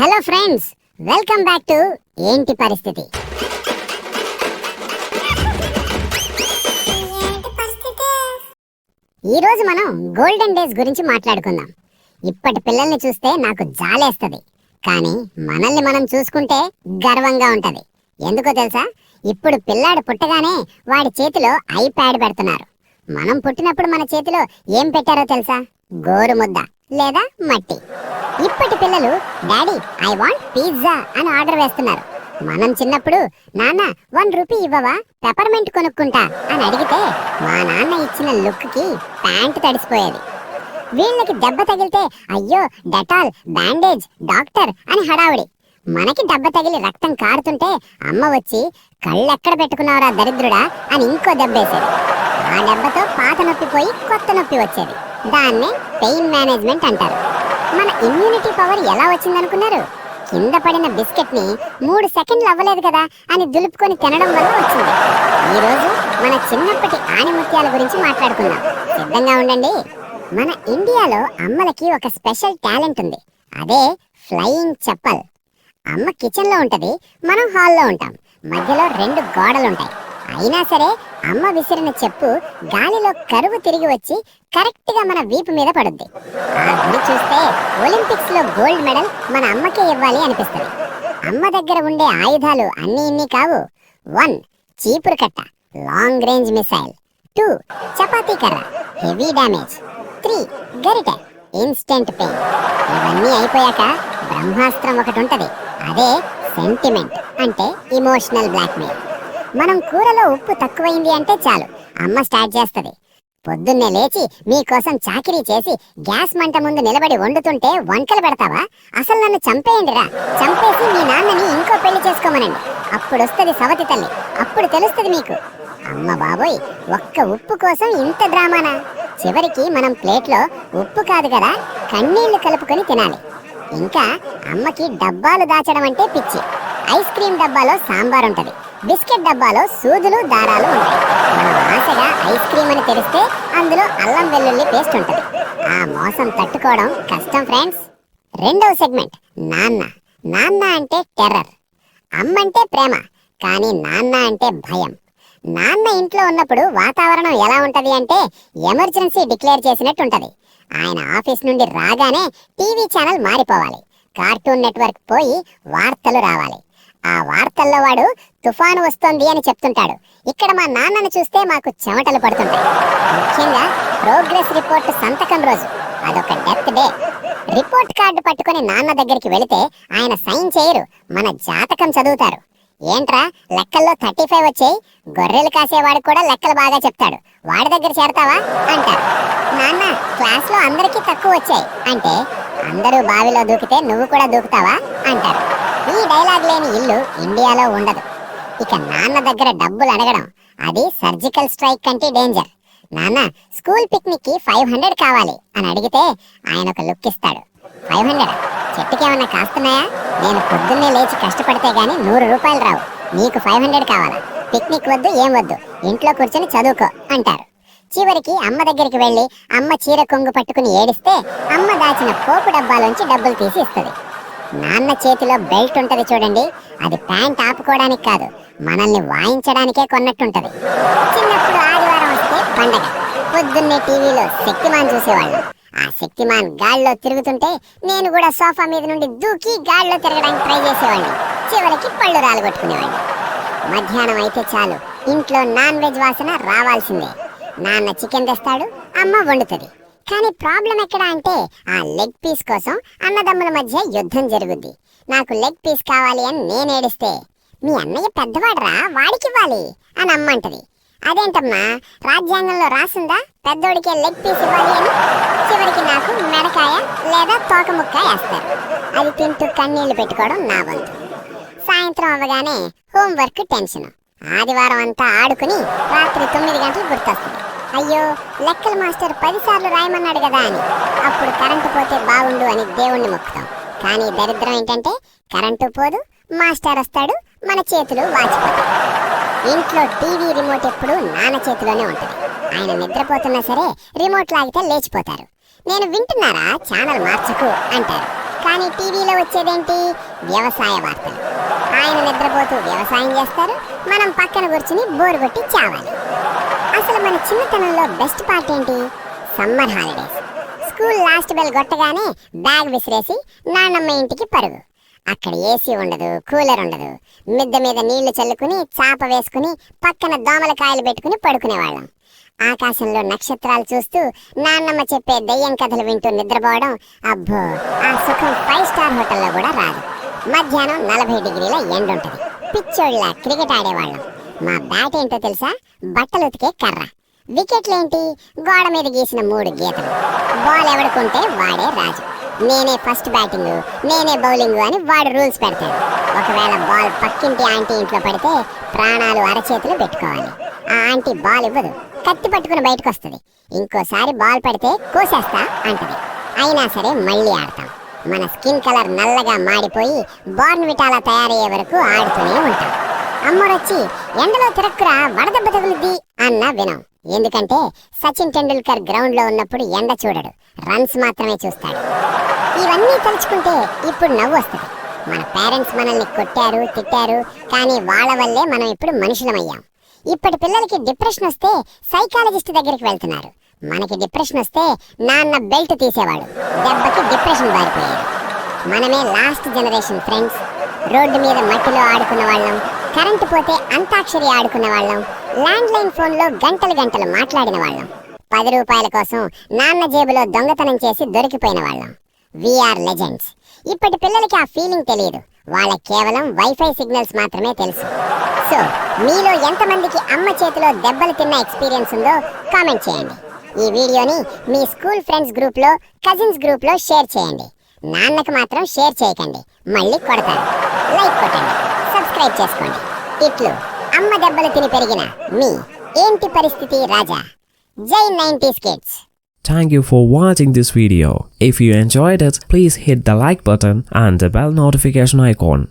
Hello friends, welcome back to ఏంటి పరిస్థితి. ఈరోజు మనం గోల్డెన్ డేస్ గురించి మాట్లాడుకుందాం. ఇప్పటి పిల్లల్ని చూస్తే నాకు జాలేస్తుంది, కానీ మనల్ని మనం చూసుకుంటే గర్వంగా ఉంటది. ఎందుకో తెలుసా? ఇప్పుడు పిల్లాడు పుట్టగానే వాడి చేతిలో ఐప్యాడ్ పెడుతున్నారు. మనం పుట్టినప్పుడు మన చేతిలో ఏం పెట్టారో తెలుసా? గోరు ముద్ద లేదా మట్టి. ఇప్పటి పిల్లలు డాడీ ఐ వాంట్ పిజ్జా అని ఆర్డర్ వేస్తున్నారు. మనం చిన్నప్పుడు నాన్న 1 రూపీ ఇవ్వవా, పెపర్మెంట్ కొనుక్కుంటా అని అడిగితే మా నాన్న ఇచ్చిన లుక్కి ప్యాంటు తడిసిపోయేది. వీళ్ళకి దెబ్బ తగిలితే అయ్యో డెటాల్, బ్యాండేజ్, డాక్టర్ అని హడావుడి. మనకి దెబ్బ తగిలి రక్తం కారుతుంటే అమ్మ వచ్చి కళ్ళెక్కడ పెట్టుకున్నావురా దరిద్రుడా అని ఇంకో దెబ్బేసేది. ఆ దెబ్బతో పాత నొప్పి పోయి కొత్త నొప్పి వచ్చేది. దాన్నే పెయిన్ మేనేజ్మెంట్ అంటారు. మన ఇమ్యూనిటీ పవర్ ఎలా వచ్చిందనుకున్నారు? కింద పడిన బిస్కెట్ ని 3 సెకండ్లు అవ్వలేదు కదా అని దులుపుకొని తినడం వల్ల వచ్చింది. ఈరోజు మన చిన్నప్పటి ఆణిముత్యాల గురించి మాట్లాడుకుందాం. సిద్ధంగా ఉండండి. మన ఇండియాలో అమ్మలకి ఒక స్పెషల్ టాలెంట్ ఉంది. అదే ఫ్లయింగ్ చెప్పల్. అమ్మ కిచెన్ లో ఉంటది, మనం హాల్లో ఉంటాం. మధ్యలో 2 గోడలుంటాయి. అయినా సరే అమ్మ విసిరిన చెప్పు గాలిలో కరువు తిరిగి వచ్చి కరెక్ట్ గా మన వీపు మీద పడుద్ది. ఆ గుడి చూస్తే ఒలింపిక్స్ లో గోల్డ్ మెడల్ మన అమ్మకే ఇవ్వాలి అనిపిస్తుంది. అమ్మ దగ్గర ఉండే ఆయుధాలు అన్ని ఇన్ని కావు. 1 చీపురు కట్ట, లాంగ్ రేంజ్ మిసైల్. 2 చపాతీ కర్ర, హెవీ డ్యామేజ్. 3 గరిటె, ఇన్స్టెంట్ పెయిన్. ఇవన్నీ అయిపోయాక బ్రహ్మాస్త్రం ఒకటి ఉంటది. అదే సెంటిమెంట్, అంటే ఇమోషనల్ బ్లాక్మెయిల్. మనం కూరలో ఉప్పు తక్కువైంది అంటే చాలు అమ్మ స్టార్ట్ చేస్తుంది. పొద్దున్నే లేచి మీకోసం చాకిరీ చేసి గ్యాస్ మంట ముందు నిలబడి వండుతుంటే వంకలు పెడతావా? అసలు నన్ను చంపేయండిరా, చంపేసి మీ నాన్నని ఇంకో పెళ్లి చేసుకోమనండి, అప్పుడు వస్తుంది సవతి తల్లి, అప్పుడు తెలుస్తుంది మీకు. అమ్మ బాబోయ్, ఒక్క ఉప్పు కోసం ఇంత డ్రామానా? చివరికి మనం ప్లేట్లో ఉప్పు కాదు కదా కన్నీళ్లు కలుపుకొని తినాలి. ఇంకా అమ్మకి డబ్బాలు దాచడం అంటే పిచ్చి. ఐస్ క్రీమ్ డబ్బాలో సాంబార్ ఉంటది, బిస్కెట్ డబ్బాలో సూదులు దారాలు ఉంటాయి. మనం ఆశగా ఐస్ క్రీమ్ అని తెరిస్తే అందులో అల్లం వెల్లుల్లి పేస్ట్ ఉంటది. ఆ మోసం తట్టుకోవడం కష్టం ఫ్రెండ్స్. రెండవ సెగ్మెంట్ నాన్న. నాన్న అంటే టెర్రర్, అమ్మ అంటే ప్రేమ, కానీ నాన్న అంటే భయం. నాన్న ఇంట్లో ఉన్నప్పుడు వాతావరణం ఎలా ఉంటది అంటే ఎమర్జెన్సీ డిక్లేర్ చేసినట్టు ఉంటది. ఆయన ఆఫీస్ నుండి రాగానే టీవీ ఛానల్ మారిపోవాలి, కార్టూన్ నెట్వర్క్ పోయి వార్తలు రావాలి. ఆ వార్తల్లో వాడు తుఫాను వస్తోంది అని చెప్తుంటాడు. ఇక్కడ మా నాన్నను చూస్తే మాకు చెమటలు పడుతుంటాయి. ముఖ్యంగా ప్రోగ్రెస్ రిపోర్ట్ సంతకం రోజు, అదొక డెత్ డే. రిపోర్ట్ కార్డు పట్టుకుని నాన్న దగ్గరికి వెళితే ఆయన సైన్ చేయరు, మన జాతకం చదువుతారు. ఏంట్రా లెక్కల్లో 35 వచ్చాయి, గొర్రెలు కాసేవాడు కూడా లెక్కలు బాగా చెప్తాడు, వాడి దగ్గర చేరతావా అంటారు. నాన్న క్లాస్ లో అందరికీ తక్కువ వచ్చాయి అంటే అందరూ బావిలో దూకితే నువ్వు కూడా దూకుతావా అంటారు. ఈ డైలాగ్ లేని ఇల్లు ఇండియాలో ఉండదు. ఇక నాన్న దగ్గర డబ్బులు అడగడం, అది సర్జికల్ స్ట్రైక్ కంటే డేంజర్. నాన్న స్కూల్ పిక్నిక్ కి 500 కావాలి అని అడిగితే ఆయన ఒక లుక్ ఇస్తాడు. 500 చెట్టుకేమన్నా కాస్తున్నాయా? నేను పొద్దున్నే లేచి కష్టపడితే గానీ 100 రూపాయలు రావు, నీకు 500 కావాలా? పిక్నిక్ వద్దు, ఏం వద్దు, ఇంట్లో కూర్చొని చదువుకో అంటారు. చివరికి అమ్మ దగ్గరికి వెళ్ళి అమ్మ చీర కొంగు పట్టుకుని ఏడిస్తే అమ్మ దాచిన పోపు డబ్బాలోంచి డబ్బులు తీసి ఇస్తుంది. నాన్న చేతిలో బెల్ట్ ఉంటది చూడండి, అది ప్యాంట్ ఆపుకోవడానికి కాదు, మనల్ని వాయించడానికే కొన్నట్టుంటది. చిన్నప్పుడు ఆదివారం వస్తే పండగ. పొద్దున్నే టీవీలో శక్తిమాన్ చూసేవాళ్ళం. ఆ శక్తిమాన్ గాల్లో తిరుగుతుంటే నేను కూడా సోఫా మీద నుండి దూకి గాల్లో తిరగడానికి ట్రై చేసేవాడిని. చివరికి పళ్ళు రాలగొట్టుకునేవాడిని. మధ్యాహ్నం అయితే చాలు ఇంట్లో నాన్ వెజ్ వాసన రావాల్సిందే. నాన్న చికెన్ తెస్తాడు, అమ్మ వండుతుంది. కానీ ప్రాబ్లం ఎక్కడ అంటే ఆ లెగ్ పీస్ కోసం అన్నదమ్ముల మధ్య యుద్ధం జరుగుద్ది. నాకు లెగ్ పీస్ కావాలి అని నేను ఏడిస్తే మీ అన్నయ్య పెద్దవాడరా, వాడికివ్వాలి అని అమ్మ అంటది. అదేంటమ్మా, రాజ్యాంగంలో రాసిందా పెద్దోడికే లెగ్ పీస్ ఇవ్వాలి అని? చివరికి నాకు మెడకాయ లేదా తోక ముక్క వేస్తారు. అది తింటూ కన్నీళ్లు పెట్టుకోవడం నా వంతు. సాయంత్రం అవ్వగానే హోంవర్క్ టెన్షన్. ఆదివారం అంతా ఆడుకుని రాత్రి 9 గంటలు గుర్తొస్తుంది. అయ్యో లెక్కల మాస్టర్ 10 సార్లు రాయమన్నాడు కదా అని. అప్పుడు కరెంటు పోతే బాగుండు అని దేవుణ్ణి మొక్కుతాం. కానీ దరిద్రం ఏంటంటే కరెంటు పోదు, మాస్టర్ వస్తాడు, మన చేతులు వాచిపోతాయి. ఇంట్లో టీవీ రిమోట్ ఎప్పుడు నాన్న చేతిలోనే ఉంటుంది. ఆయన నిద్రపోతున్నా సరే రిమోట్ లాగితే లేచిపోతారు. నేను వింటున్నారా, ఛానల్ మార్చకు అంటారు. కానీ టీవీలో వచ్చేదేంటి? వ్యవసాయ వార్తలు. ఆయన నిద్రపోతూ వ్యవసాయం చేస్తారు, మనం పక్కన కూర్చుని బోరు కొట్టి చావాలి. అసలు మన చిన్నతనంలో బెస్ట్ పార్ట్ ఏంటి? Summer holidays. School last bell కొట్టగానే బ్యాగ్ విసిరేసి నాన్నమ్మ ఇంటికి పరుగు. అక్కడ ఏసీ ఉండదు, కూలర్ ఉండదు. మిద్దె మీద నీళ్లు చల్లుకుని చాప వేసుకుని పక్కన దోమల కాయలు పెట్టుకుని పడుకునేవాళ్ళం. ఆకాశంలో నక్షత్రాలు చూస్తూ నాన్నమ్మ చెప్పే దయ్యం కథలు వింటూ నిద్రపోవడం, అబ్బో ఆ సుఖం 5 స్టార్ హోటల్లో కూడా రాదు. మధ్యాహ్నం 40 డిగ్రీల ఎండ ఉంటుంది. పిచ్చోళ్ళ క్రికెట్ ఆడేవాళ్ళం. మా బ్యాట్ ఏంటో తెలుసా? బట్టలు ఉతికే కర్ర. వికెట్లేంటి? గోడ మీద గీసిన 3 గీతలు. బాల్ ఎవడుకుంటే వాడే రాజు. నేనే ఫస్ట్ బ్యాటింగ్, నేనే బౌలింగ్ అని వాడు రూల్స్ పెడతాడు. ఒకవేళ బాల్ పక్కింటి ఆంటీ ఇంట్లో పడితే ప్రాణాలు అరచేతులు పెట్టుకోవాలి. ఆ ఆంటీ బాల్ ఇవ్వదు, కత్తి పట్టుకుని బయటకు వస్తుంది. ఇంకోసారి బాల్ పడితే కోసేస్తా అంటది. అయినా సరే మళ్ళీ ఆడతాం. మన స్కిన్ కలర్ నల్లగా మాడిపోయి బోర్న్విటాలా తయారయ్యే వరకు ఆడుతూనే ఉంటాం. అమ్మొరొచ్చి ఎండలో తిరక్కురా వడదెబ్బ తగులుద్ది అన్నా వినం. ఎందుకంటే సచిన్ టెండూల్కర్ గ్రౌండ్ లో ఉన్నప్పుడు ఎండ చూడడు, రన్స్ మాత్రమే చూస్తాడు. ఇవన్నీ తలుచుకుంటే ఇప్పుడు నవ్వు వస్తుంది. మన పేరెంట్స్ మనల్ని కొట్టారు, తిట్టారు, కానీ వాళ్ళ వల్లే మనం ఇప్పుడు మనుషులమయ్యాం. ఇప్పటి పిల్లలకి డిప్రెషన్ వస్తే సైకాలజిస్ట్ దగ్గరికి వెళ్తున్నారు. మనకి డిప్రెషన్ వస్తే నాన్న బెల్ట్ తీసేవాడు, దెబ్బకి డిప్రెషన్ బారిపోయాడు. మనమే లాస్ట్ జనరేషన్ ఫ్రెండ్స్. రోడ్డు మీద మట్టిలో ఆడుకున్న వాళ్ళం, కరెంటు పోతే అంతాక్షరి ఆడుకున్న వాళ్ళం, ల్యాండ్ లైన్ ఫోన్లో గంటలు గంటలు మాట్లాడిన వాళ్ళం, 10 రూపాయల కోసం నాన్న జేబులో దొంగతనం చేసి దొరికిపోయిన వాళ్ళం. We are legends. ఇప్పటి పిల్లలకి ఆ ఫీలింగ్ తెలియదు. వాళ్ళకి కేవలం వైఫై సిగ్నల్స్ మాత్రమే తెలుసు. సో మీలో ఎంతమందికి అమ్మ చేతిలో దెబ్బలు తిన్న ఎక్స్పీరియన్స్ ఉందో కామెంట్ చేయండి. ఈ వీడియోని మీ స్కూల్ ఫ్రెండ్స్ గ్రూప్లో, కజిన్స్ గ్రూప్లో షేర్ చేయండి. నాన్నకు మాత్రం షేర్ చేయకండి, మళ్ళీ కొడతారు. లైక్ కొట్టండి, సబ్స్క్రైబ్ చేసుకోండి. ఇట్లు అమ్మ దెబ్బలు తిని పెరిగిన మీ ఏంటి పరిస్థితి రాజా. జై 90s kids. Thank you for watching this video. If you enjoyed it, please hit the like button and the bell notification icon.